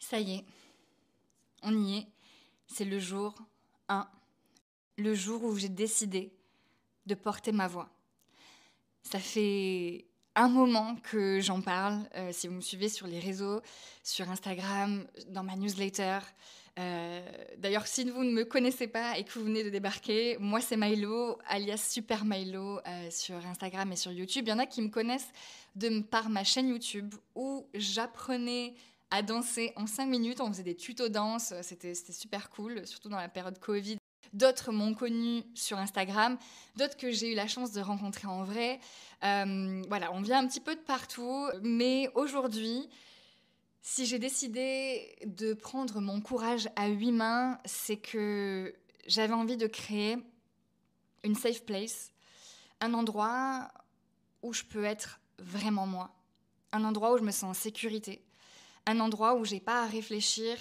Ça y est, on y est. C'est le jour 1, le jour où j'ai décidé de porter ma voix. Ça fait un moment que j'en parle, si vous me suivez sur les réseaux, sur Instagram, dans ma newsletter. D'ailleurs, si vous ne me connaissez pas et que vous venez de débarquer, moi c'est Mylo, alias Super Mylo, sur Instagram et sur YouTube. Il y en a qui me connaissent par ma chaîne YouTube où j'apprenais à danser en 5 minutes. On faisait des tutos danse, c'était super cool, surtout dans la période Covid. D'autres m'ont connue sur Instagram, d'autres que j'ai eu la chance de rencontrer en vrai. Voilà, on vient un petit peu de partout, mais aujourd'hui, si j'ai décidé de prendre mon courage à 8 mains, c'est que j'avais envie de créer une safe place, un endroit où je peux être vraiment moi, un endroit où je me sens en sécurité, un endroit où j'ai pas à réfléchir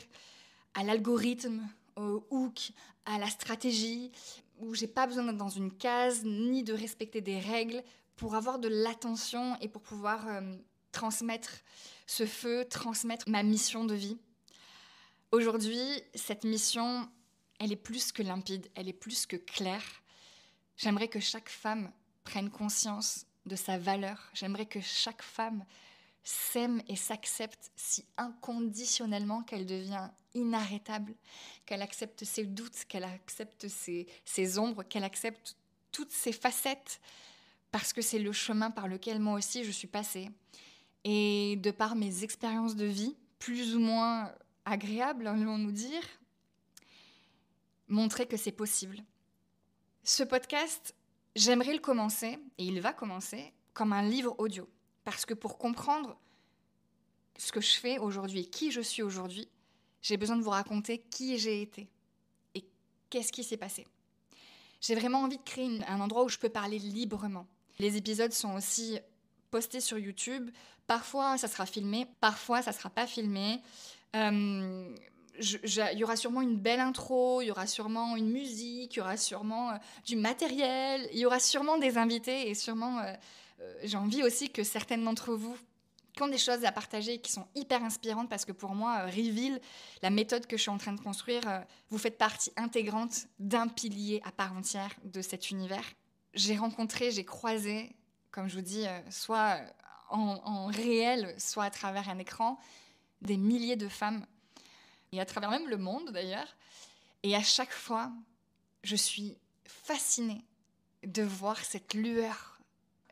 à l'algorithme, au hook, à la stratégie, où j'ai pas besoin d'être dans une case ni de respecter des règles pour avoir de l'attention et pour pouvoir transmettre ce feu, transmettre ma mission de vie. Aujourd'hui, cette mission, elle est plus que limpide, elle est plus que claire. J'aimerais que chaque femme prenne conscience de sa valeur. J'aimerais que chaque femme s'aime et s'accepte si inconditionnellement qu'elle devient inarrêtable, qu'elle accepte ses doutes, qu'elle accepte ses ombres, qu'elle accepte toutes ses facettes, parce que c'est le chemin par lequel moi aussi je suis passée. Et de par mes expériences de vie, plus ou moins agréables, allons-nous dire, montrer que c'est possible. Ce podcast, j'aimerais le commencer, et il va commencer, comme un livre audio. Parce que pour comprendre ce que je fais aujourd'hui et qui je suis aujourd'hui, j'ai besoin de vous raconter qui j'ai été et qu'est-ce qui s'est passé. J'ai vraiment envie de créer un endroit où je peux parler librement. Les épisodes sont aussi postés sur YouTube. Parfois, ça sera filmé, parfois, ça ne sera pas filmé. Il y aura sûrement une belle intro, il y aura sûrement une musique, il y aura sûrement du matériel, il y aura sûrement des invités et sûrement, j'ai envie aussi que certaines d'entre vous qui ont des choses à partager et qui sont hyper inspirantes parce que pour moi, Reveal, la méthode que je suis en train de construire, vous faites partie intégrante d'un pilier à part entière de cet univers. J'ai rencontré, j'ai croisé, comme je vous dis, soit en réel, soit à travers un écran, des milliers de femmes, et à travers même le monde d'ailleurs. Et à chaque fois, je suis fascinée de voir cette lueur,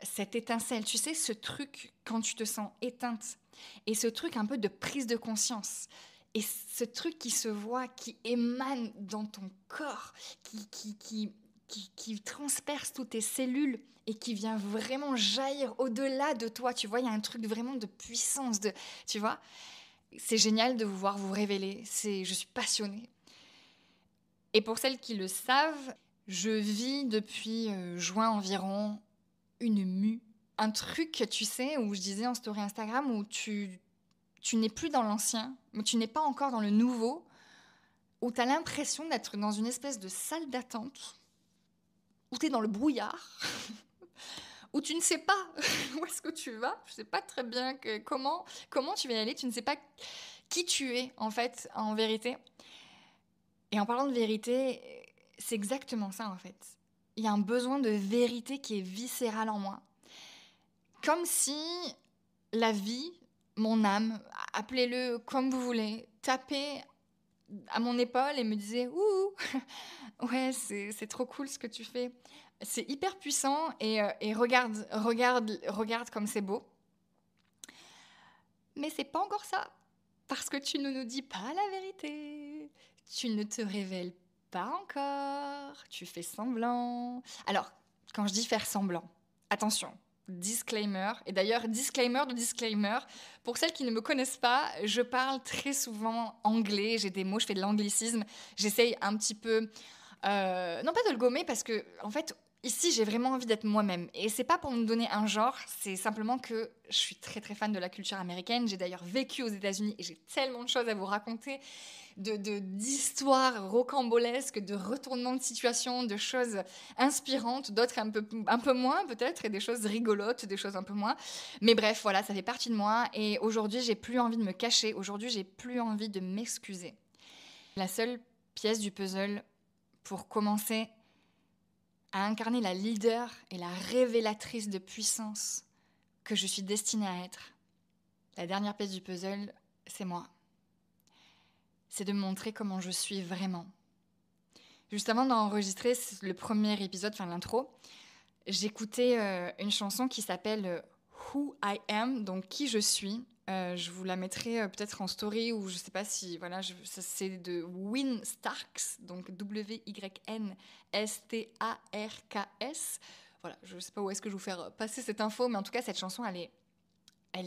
cette étincelle. Tu sais, ce truc quand tu te sens éteinte, et ce truc un peu de prise de conscience, et ce truc qui se voit, qui émane dans ton corps, qui transperce toutes tes cellules et qui vient vraiment jaillir au-delà de toi. Tu vois, il y a un truc vraiment de puissance, tu vois. C'est génial de vous voir vous révéler. Je suis passionnée. Et pour celles qui le savent, je vis depuis juin environ une mue. Un truc, tu sais, où je disais en story Instagram, où tu n'es plus dans l'ancien, mais tu n'es pas encore dans le nouveau, où tu as l'impression d'être dans une espèce de salle d'attente, où tu es dans le brouillard, où tu ne sais pas où est-ce que tu vas, je ne sais pas très bien comment tu vas y aller, tu ne sais pas qui tu es en fait, en vérité. Et en parlant de vérité, c'est exactement ça en fait. Il y a un besoin de vérité qui est viscéral en moi. Comme si la vie, mon âme, appelez-le comme vous voulez, tapait à mon épaule et me disait « Ouh, ouais, c'est trop cool ce que tu fais. C'est hyper puissant et regarde comme c'est beau. » Mais c'est pas encore ça, parce que tu ne nous dis pas la vérité. Tu ne te révèles pas encore, tu fais semblant. Alors, quand je dis faire semblant, attention, disclaimer, et d'ailleurs, disclaimer de disclaimer, pour celles qui ne me connaissent pas, je parle très souvent anglais, j'ai des mots, je fais de l'anglicisme, j'essaye un petit peu, non pas de le gommer, parce que, en fait, Ici, j'ai vraiment envie d'être moi-même. Et c'est pas pour me donner un genre, c'est simplement que je suis très très fan de la culture américaine. J'ai d'ailleurs vécu aux États-Unis et j'ai tellement de choses à vous raconter, d'histoires rocambolesques, de retournements de situation, de choses inspirantes, d'autres un peu moins peut-être, et des choses rigolotes, des choses un peu moins. Mais bref, voilà, ça fait partie de moi. Et aujourd'hui, j'ai plus envie de me cacher. Aujourd'hui, j'ai plus envie de m'excuser. La seule pièce du puzzle pour commencer à incarner la leader et la révélatrice de puissance que je suis destinée à être. La dernière pièce du puzzle, c'est moi. C'est de me montrer comment je suis vraiment. Juste avant d'enregistrer le premier épisode, enfin l'intro, j'écoutais une chanson qui s'appelle Who I Am, donc qui je suis. Je vous la mettrai peut-être en story ou je sais pas si voilà, c'est de Wyn Starks, donc Wynnstarks. Voilà, je sais pas où est-ce que je vais vous faire passer cette info, mais en tout cas cette chanson elle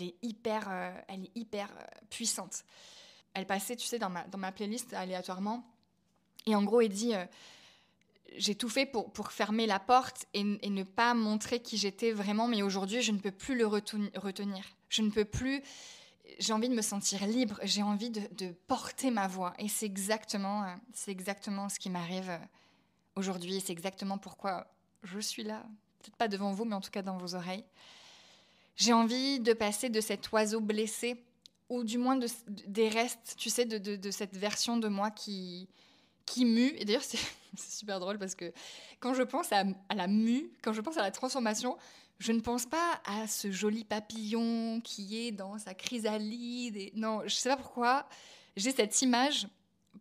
est hyper puissante. Elle passait, tu sais, dans ma playlist aléatoirement, et en gros elle dit j'ai tout fait pour fermer la porte et ne pas montrer qui j'étais vraiment, mais aujourd'hui, je ne peux plus le retenir. Je ne peux plus... J'ai envie de me sentir libre, j'ai envie de porter ma voix. Et c'est exactement ce qui m'arrive aujourd'hui. C'est exactement pourquoi je suis là. Peut-être pas devant vous, mais en tout cas dans vos oreilles. J'ai envie de passer de cet oiseau blessé, ou du moins des restes, tu sais, de cette version de moi qui mue. Et d'ailleurs, c'est super drôle parce que quand je pense à la mue, quand je pense à la transformation, je ne pense pas à ce joli papillon qui est dans sa chrysalide. Non, je ne sais pas pourquoi. J'ai cette image,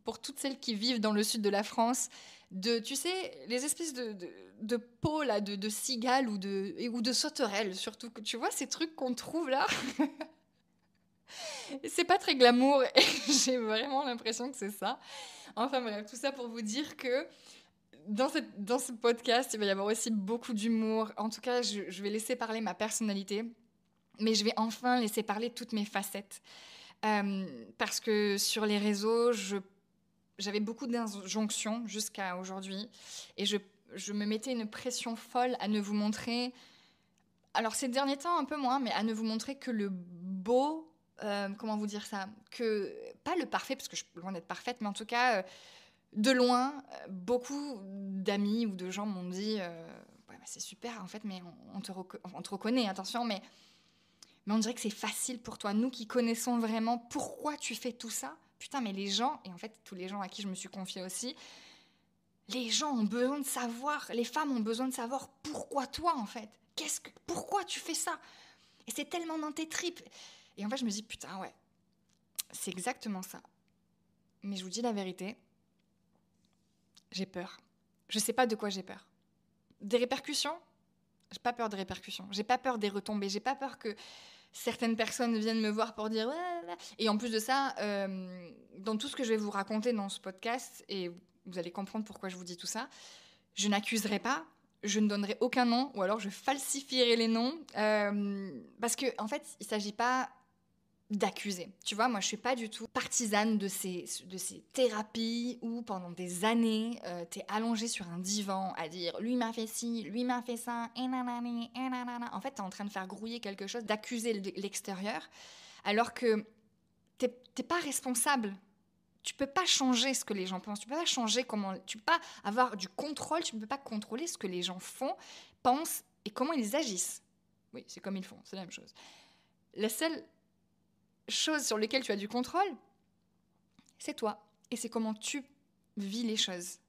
pour toutes celles qui vivent dans le sud de la France, de, tu sais, les espèces de peaux là, de cigales ou de sauterelles, surtout. Tu vois ces trucs qu'on trouve là. C'est pas très glamour et j'ai vraiment l'impression que c'est ça. Enfin bref, tout ça pour vous dire que dans ce podcast, il va y avoir aussi beaucoup d'humour. En tout cas, je vais laisser parler ma personnalité, mais je vais enfin laisser parler toutes mes facettes. Parce que sur les réseaux, j'avais beaucoup d'injonctions jusqu'à aujourd'hui, et je me mettais une pression folle à ne vous montrer... Alors ces derniers temps, un peu moins, mais à ne vous montrer que le beau... comment vous dire ça, que pas le parfait, parce que je suis loin d'être parfaite, mais en tout cas de loin, beaucoup d'amis ou de gens m'ont dit ouais, bah, c'est super en fait, mais on te reconnaît, attention, mais on dirait que c'est facile pour toi. Nous qui connaissons vraiment pourquoi tu fais tout ça, putain, mais les gens, et en fait tous les gens à qui je me suis confiée aussi, les gens ont besoin de savoir, les femmes ont besoin de savoir pourquoi toi en fait. Pourquoi tu fais ça? Et c'est tellement dans tes tripes. Et en fait je me dis putain ouais, c'est exactement ça. Mais je vous dis la vérité, j'ai peur. Je sais pas de quoi j'ai peur. Des répercussions? J'ai pas peur des répercussions. J'ai pas peur des retombées. J'ai pas peur que certaines personnes viennent me voir pour dire... Et en plus de ça, dans tout ce que je vais vous raconter dans ce podcast, et vous allez comprendre pourquoi je vous dis tout ça, je n'accuserai pas, je ne donnerai aucun nom, ou alors je falsifierai les noms, parce que en fait, il s'agit pas d'accuser. Tu vois, moi, je suis pas du tout partisane de ces thérapies où pendant des années, t'es allongé sur un divan à dire lui m'a fait ci, lui m'a fait ça, et nanani, et nanana. En fait, t'es en train de faire grouiller quelque chose, d'accuser l'extérieur, alors que t'es pas responsable. Tu peux pas changer ce que les gens pensent, tu peux pas changer comment, tu peux pas avoir du contrôle, tu ne peux pas contrôler ce que les gens font, pensent et comment ils agissent. Oui, c'est comme ils font, c'est la même chose. La seule chose sur lesquelles tu as du contrôle, c'est toi. Et c'est comment tu vis les choses.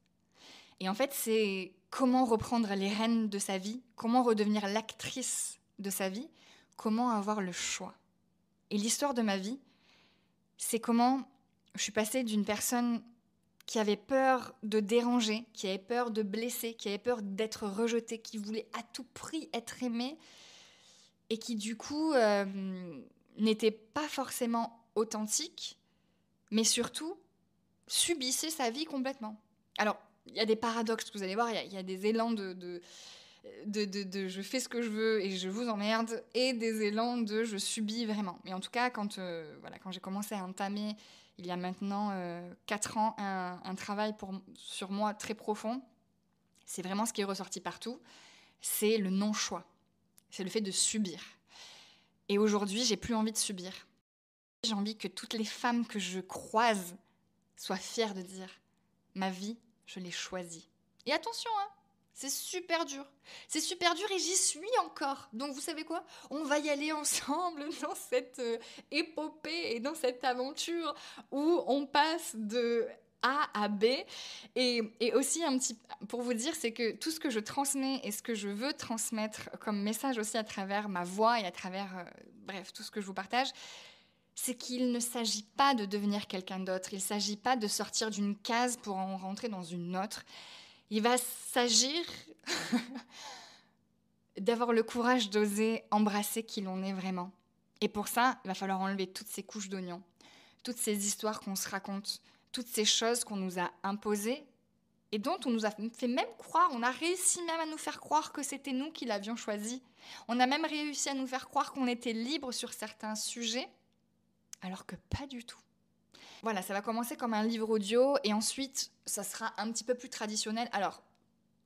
Et en fait, c'est comment reprendre les rênes de sa vie, comment redevenir l'actrice de sa vie, comment avoir le choix. Et l'histoire de ma vie, c'est comment je suis passée d'une personne qui avait peur de déranger, qui avait peur de blesser, qui avait peur d'être rejetée, qui voulait à tout prix être aimée, et qui du coup n'était pas forcément authentique, mais surtout subissait sa vie complètement. Alors, il y a des paradoxes, vous allez voir, il y a des élans de je fais ce que je veux et je vous emmerde, et des élans de je subis vraiment. Mais en tout cas, quand j'ai commencé à entamer, il y a maintenant 4 ans, un travail sur moi très profond, c'est vraiment ce qui est ressorti partout, c'est le non-choix. C'est le fait de subir. Et aujourd'hui, j'ai plus envie de subir. J'ai envie que toutes les femmes que je croise soient fières de dire « ma vie, je l'ai choisie ». Et attention, hein, c'est super dur. C'est super dur et j'y suis encore. Donc vous savez quoi? On va y aller ensemble dans cette épopée et dans cette aventure où on passe de A à B. Et aussi, pour vous dire, c'est que tout ce que je transmets et ce que je veux transmettre comme message aussi à travers ma voix et à travers, bref, tout ce que je vous partage, c'est qu'il ne s'agit pas de devenir quelqu'un d'autre. Il ne s'agit pas de sortir d'une case pour en rentrer dans une autre. Il va s'agir d'avoir le courage d'oser embrasser qui l'on est vraiment. Et pour ça, il va falloir enlever toutes ces couches d'oignons, toutes ces histoires qu'on se raconte, toutes ces choses qu'on nous a imposées et dont on nous a fait même croire, on a réussi même à nous faire croire que c'était nous qui l'avions choisi. On a même réussi à nous faire croire qu'on était libre sur certains sujets, alors que pas du tout. Voilà, ça va commencer comme un livre audio et ensuite, ça sera un petit peu plus traditionnel. Alors,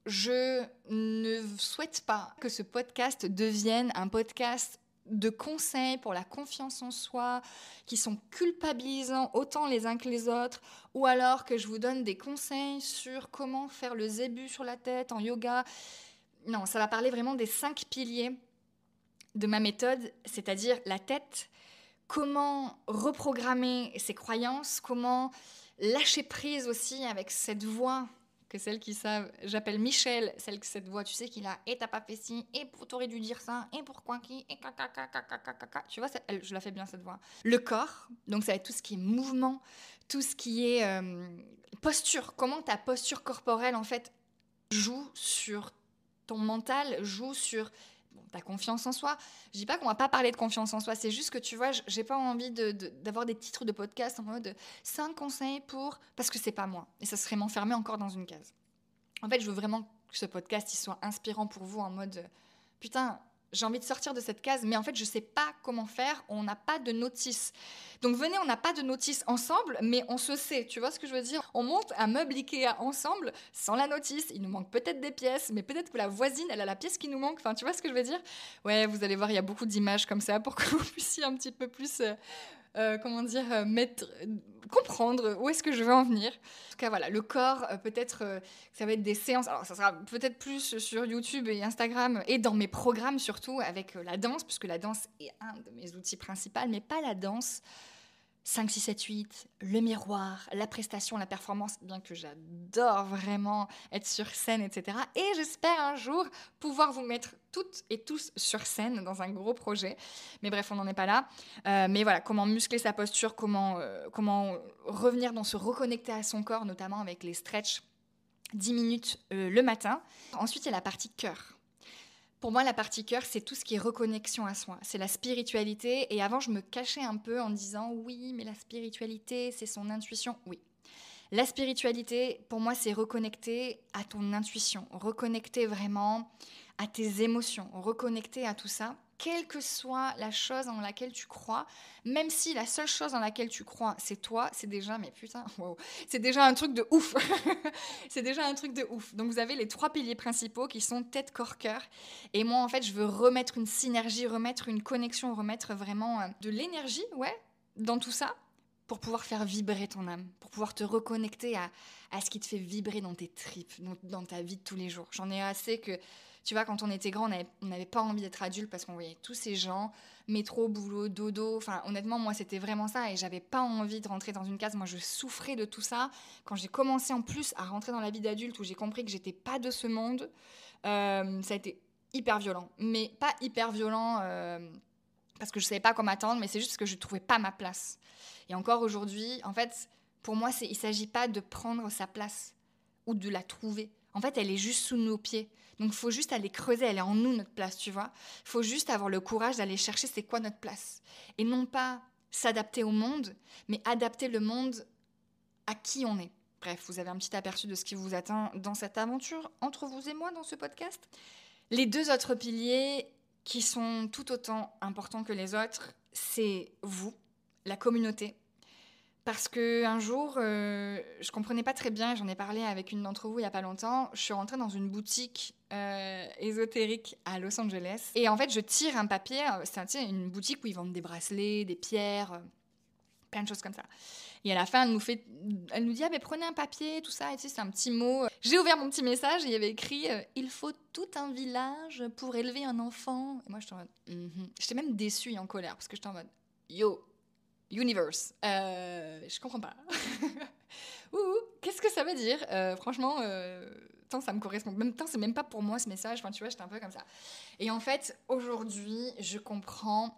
je ne souhaite pas que ce podcast devienne un podcast de conseils pour la confiance en soi, qui sont culpabilisants autant les uns que les autres, ou alors que je vous donne des conseils sur comment faire le zébu sur la tête en yoga. Non, ça va parler vraiment des 5 piliers de ma méthode, c'est-à-dire la tête, comment reprogrammer ses croyances, comment lâcher prise aussi avec cette voix que celles qui savent, j'appelle Michel, cette voix, tu sais, qu'il a, et t'as pas fait ci, et t'aurais dû dire ça, et pourquoi qui, et caca. Tu vois, je la fais bien cette voix. Le corps, donc ça va être tout ce qui est mouvement, tout ce qui est posture, comment ta posture corporelle, en fait, joue sur ton mental, joue sur ta confiance en soi. Je dis pas qu'on va pas parler de confiance en soi, c'est juste que tu vois, j'ai pas envie d'avoir des titres de podcast en mode 5 conseils pour... Parce que c'est pas moi. Et ça serait m'enfermer encore dans une case. En fait, je veux vraiment que ce podcast il soit inspirant pour vous en mode putain, j'ai envie de sortir de cette case, mais en fait, je sais pas comment faire, on n'a pas de notice. Donc venez, on n'a pas de notice ensemble, mais on se sait, tu vois ce que je veux dire? On monte un meuble Ikea ensemble, sans la notice, il nous manque peut-être des pièces, mais peut-être que la voisine, elle a la pièce qui nous manque, enfin, tu vois ce que je veux dire? Ouais, vous allez voir, il y a beaucoup d'images comme ça pour que vous puissiez un petit peu plus... comprendre où est-ce que je veux en venir. En tout cas, voilà, le corps, peut-être, ça va être des séances. Alors, ça sera peut-être plus sur YouTube et Instagram et dans mes programmes surtout avec la danse, puisque la danse est un de mes outils principaux, mais pas la danse 5, 6, 7, 8, le miroir, la prestation, la performance, bien que j'adore vraiment être sur scène, etc. Et j'espère un jour pouvoir vous mettre toutes et tous sur scène dans un gros projet. Mais bref, on n'en est pas là. Mais voilà, comment muscler sa posture, comment revenir dans se reconnecter à son corps, notamment avec les stretches 10 minutes le matin. Ensuite, il y a la partie cœur. Pour moi, la partie cœur, c'est tout ce qui est reconnexion à soi. C'est la spiritualité. Et avant, je me cachais un peu en disant oui, mais la spiritualité, c'est son intuition. Oui. La spiritualité, pour moi, c'est reconnecter à ton intuition, reconnecter vraiment à tes émotions, reconnecter à tout ça, quelle que soit la chose en laquelle tu crois, même si la seule chose en laquelle tu crois, c'est toi, c'est déjà, mais putain, wow, c'est déjà un truc de ouf. C'est déjà un truc de ouf. Donc vous avez les 3 piliers principaux qui sont tête, corps, cœur. Et moi, en fait, je veux remettre une synergie, remettre une connexion, remettre vraiment de l'énergie, ouais, dans tout ça, pour pouvoir faire vibrer ton âme, pour pouvoir te reconnecter à ce qui te fait vibrer dans tes tripes, dans ta vie de tous les jours. J'en ai assez que, tu vois, quand on était grand, on n'avait pas envie d'être adulte parce qu'on voyait tous ces gens, métro, boulot, dodo. Enfin, honnêtement, moi, c'était vraiment ça et j'avais pas envie de rentrer dans une case. Moi, je souffrais de tout ça. Quand j'ai commencé en plus à rentrer dans la vie d'adulte où j'ai compris que j'étais pas de ce monde, ça a été hyper violent. Mais pas hyper violent parce que je savais pas quoi m'attendre, mais c'est juste parce que je trouvais pas ma place. Et encore aujourd'hui, en fait, pour moi, il s'agit pas de prendre sa place ou de la trouver. En fait, elle est juste sous nos pieds. Donc, il faut juste aller creuser. Elle est en nous, notre place, tu vois. Il faut juste avoir le courage d'aller chercher c'est quoi notre place. Et non pas s'adapter au monde, mais adapter le monde à qui on est. Bref, vous avez un petit aperçu de ce qui vous attend dans cette aventure entre vous et moi dans ce podcast. Les 2 autres piliers qui sont tout autant importants que les autres, c'est vous, la communauté. Parce qu'un jour, je comprenais pas très bien, j'en ai parlé avec une d'entre vous il y a pas longtemps, je suis rentrée dans une boutique ésotérique à Los Angeles. Et en fait, je tire un papier, c'est une boutique où ils vendent des bracelets, des pierres, plein de choses comme ça. Et à la fin, elle nous dit ah mais prenez un papier, tout ça, et tu sais, c'est un petit mot. J'ai ouvert mon petit message et il y avait écrit il faut tout un village pour élever un enfant. Et moi, j'étais en mode J'étais même déçue et en colère parce que j'étais en mode yo, universe, je comprends pas. Ouh, qu'est-ce que ça veut dire franchement, tant ça me correspond. Même temps, c'est même pas pour moi ce message. Enfin, tu vois, j'étais un peu comme ça. Et en fait, aujourd'hui, je comprends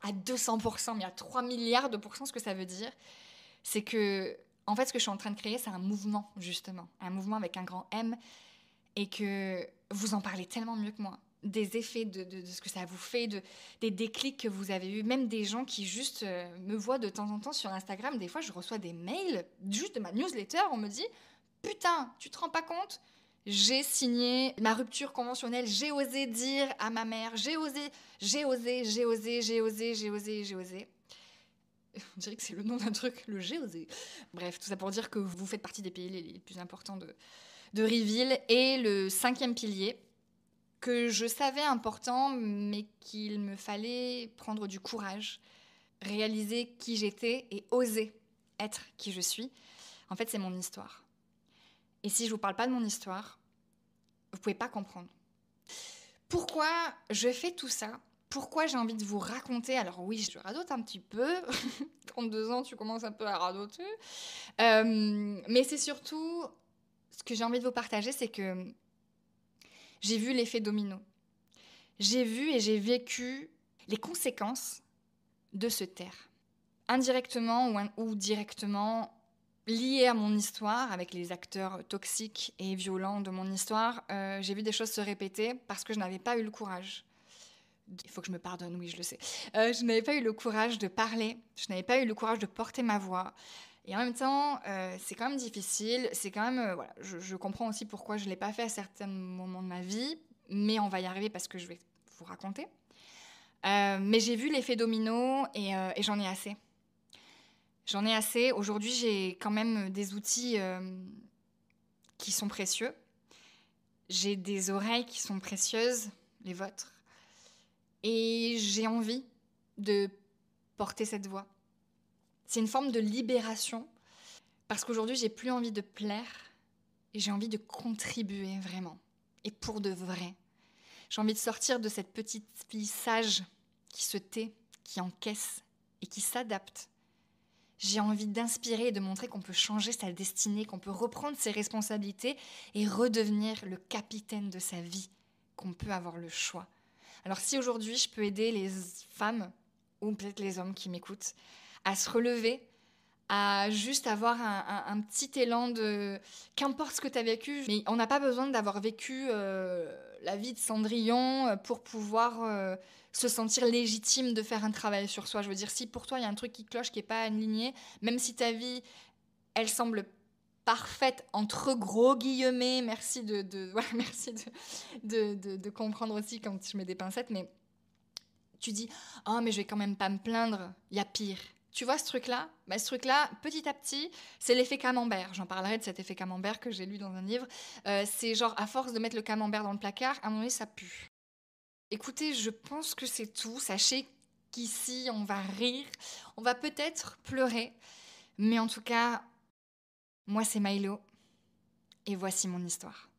à 200%, mais à 3 milliards de pourcents ce que ça veut dire. C'est que, en fait, ce que je suis en train de créer, c'est un mouvement, justement. Un mouvement avec un grand M. Et que vous en parlez tellement mieux que moi. Des effets de ce que ça vous fait, des déclics que vous avez eus. Même des gens qui juste me voient de temps en temps sur Instagram. Des fois, je reçois des mails juste de ma newsletter. On me dit « Putain, tu te rends pas compte ? J'ai signé ma rupture conventionnelle. J'ai osé dire à ma mère. J'ai osé. On dirait que c'est le nom d'un truc, le j'ai osé. Bref, tout ça pour dire que vous faites partie des pays les plus importants de Reveal. Et le 5e pilier, que je savais important, mais qu'il me fallait prendre du courage, réaliser qui j'étais et oser être qui je suis. En fait, c'est mon histoire. Et si je vous parle pas de mon histoire, vous pouvez pas comprendre. Pourquoi je fais tout ça ? Pourquoi j'ai envie de vous raconter ? Alors oui, je radote un petit peu. 32 ans, tu commences un peu à radoter. Mais c'est surtout, ce que j'ai envie de vous partager, c'est que j'ai vu l'effet domino. J'ai vu et j'ai vécu les conséquences de se taire. Indirectement ou directement, liées à mon histoire, avec les acteurs toxiques et violents de mon histoire, j'ai vu des choses se répéter parce que je n'avais pas eu le courage. Il faut que je me pardonne, oui, je le sais. Je n'avais pas eu le courage de parler, je n'avais pas eu le courage de porter ma voix. Et en même temps, c'est quand même difficile. C'est quand même, voilà, je comprends aussi pourquoi je ne l'ai pas fait à certains moments de ma vie, mais on va y arriver parce que je vais vous raconter. Mais j'ai vu l'effet domino et j'en ai assez. J'en ai assez. Aujourd'hui, j'ai quand même des outils qui sont précieux. J'ai des oreilles qui sont précieuses, les vôtres. Et j'ai envie de porter cette voix. C'est une forme de libération parce qu'aujourd'hui, j'ai plus envie de plaire et j'ai envie de contribuer vraiment. Et pour de vrai. J'ai envie de sortir de cette petite fille sage qui se tait, qui encaisse et qui s'adapte. J'ai envie d'inspirer et de montrer qu'on peut changer sa destinée, qu'on peut reprendre ses responsabilités et redevenir le capitaine de sa vie, qu'on peut avoir le choix. Alors si aujourd'hui je peux aider les femmes, ou peut-être les hommes qui m'écoutent, à se relever, à juste avoir un petit élan de... Qu'importe ce que tu as vécu, mais on n'a pas besoin d'avoir vécu la vie de Cendrillon pour pouvoir se sentir légitime de faire un travail sur soi. Je veux dire, si pour toi il y a un truc qui cloche, qui n'est pas aligné, même si ta vie, elle semble parfaite, entre gros guillemets, merci merci de comprendre aussi quand je mets des pincettes, mais tu dis « Oh, mais je vais quand même pas me plaindre, il y a pire ». Tu vois ce truc-là ? Ce truc-là, petit à petit, c'est l'effet camembert. J'en parlerai de cet effet camembert que j'ai lu dans un livre. C'est genre, à force de mettre le camembert dans le placard, à un moment donné, ça pue. Écoutez, je pense que c'est tout. Sachez qu'ici, on va rire, on va peut-être pleurer. Mais en tout cas, moi, c'est Milo. Et voici mon histoire.